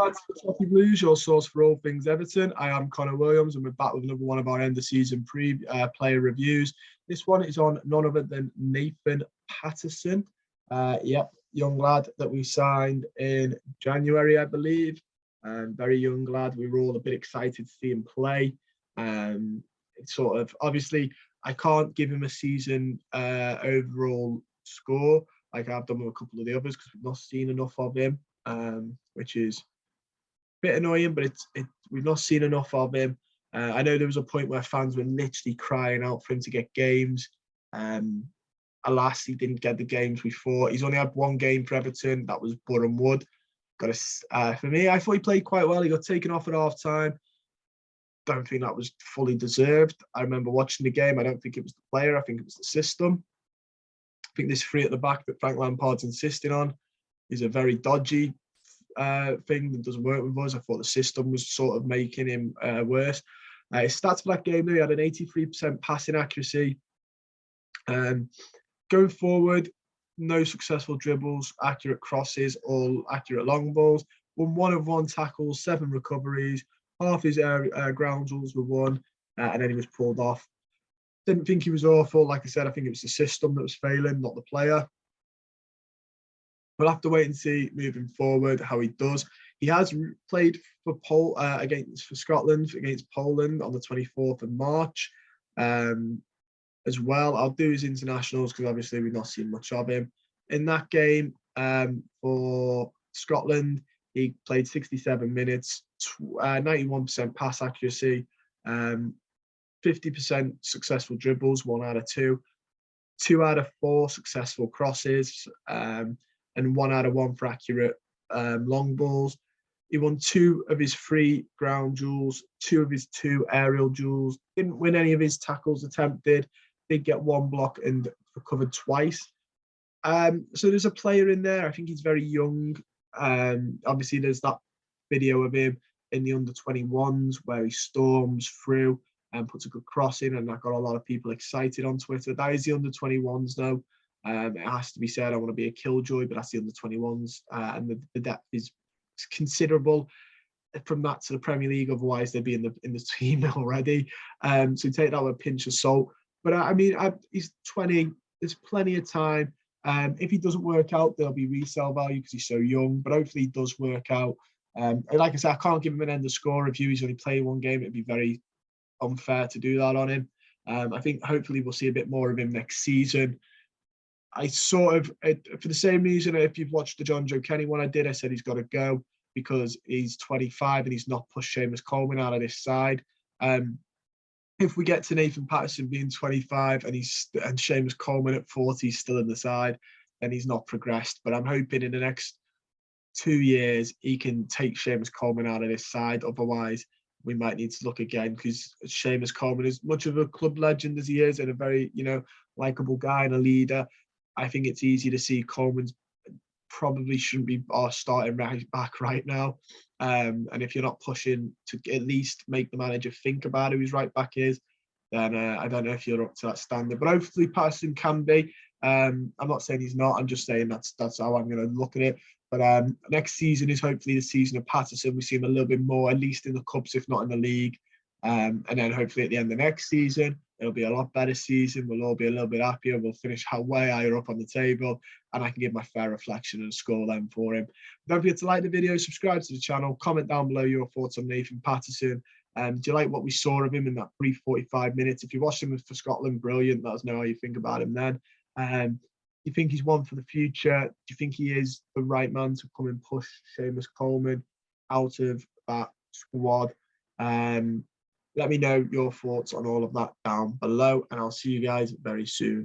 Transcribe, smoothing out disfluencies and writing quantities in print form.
back to the Toffee Blues, your source for all things Everton. I am Connor Williams, and we're back with another one of our end of season player reviews. This one is on none other than Nathan Patterson. Young lad that we signed in January, I believe. Very young lad. We were all a bit excited to see him play. It's sort of obviously I can't give him a season overall score like I've done with a couple of the others because we've not seen enough of him. Which is a bit annoying, but we've not seen enough of him. I know there was a point where fans were literally crying out for him to get games. Alas, he didn't get the games we thought. He's only had one game for Everton. That was Borough Wood. For me, I thought he played quite well. He got taken off at half time. Don't think that was fully deserved. I remember watching the game. I don't think it was the player. I think it was the system. I think this three at the back that Frank Lampard's insisting on is a very dodgy thing that doesn't work with us. I thought the system was sort of making him worse. His stats for that game, though, he had an 83% passing accuracy. Going forward, no successful dribbles, accurate crosses, all accurate long balls. Won 1 of 1 tackles, 7 recoveries. Half his ground duels were won, and then he was pulled off. Didn't think he was awful. Like I said, I think it was the system that was failing, not the player. We'll have to wait and see moving forward how he does. He has played for Scotland against Poland on the 24th of March as well. I'll do his internationals because obviously we've not seen much of him. In that game for Scotland, he played 67 minutes, 91% pass accuracy, 50% successful dribbles, 1 out of 2, 2 out of 4 successful crosses, and 1 out of 1 for accurate long balls. He won 2 of his 3 ground duels, 2 of his 2 aerial duels. Didn't win any of his tackles attempted. Did get 1 block and recovered twice. So there's a player in there. I think he's very young. Obviously, there's that video of him in the under-21s where he storms through and puts a good cross in, and that got a lot of people excited on Twitter. That is the under-21s, though. It has to be said, I want to be a killjoy, but that's the under-21s, and the depth is considerable from that to the Premier League. Otherwise, they'd be in the team already. So take that with a pinch of salt. But I mean, he's 20. There's plenty of time. If he doesn't work out, there'll be resale value because he's so young. But hopefully, he does work out. Like I said, I can't give him an end of score review. He's only played 1 game. It'd be very unfair to do that on him. I think hopefully we'll see a bit more of him next season. I sort of, for the same reason, if you've watched the John Joe Kenny one I did, I said he's got to go because he's 25 and he's not pushed Seamus Coleman out of this side. If we get to Nathan Patterson being 25 and Seamus Coleman at 40 still in the side, then he's not progressed. But I'm hoping in the next 2 years he can take Seamus Coleman out of this side. Otherwise, we might need to look again because Seamus Coleman is much of a club legend as he is and a very, likeable guy and a leader. I think it's easy to see Coleman's probably shouldn't be our starting right back right now. And if you're not pushing to at least make the manager think about who his right back is, then I don't know if you're up to that standard. But hopefully Patterson can be. I'm not saying he's not. I'm just saying that's how I'm going to look at it. But next season is hopefully the season of Patterson. We see him a little bit more, at least in the Cups, if not in the league. And then hopefully at the end of next season, it'll be a lot better season. We'll all be a little bit happier. We'll finish way higher up on the table, and I can give my fair reflection and score then for him. Don't forget to like the video, subscribe to the channel, comment down below your thoughts on Nathan Patterson. Do you like what we saw of him in that brief 45 minutes? If you watched him for Scotland, brilliant. Let us know how you think about him then. Do you think he's one for the future? Do you think he is the right man to come and push Seamus Coleman out of that squad? Let me know your thoughts on all of that down below, and I'll see you guys very soon.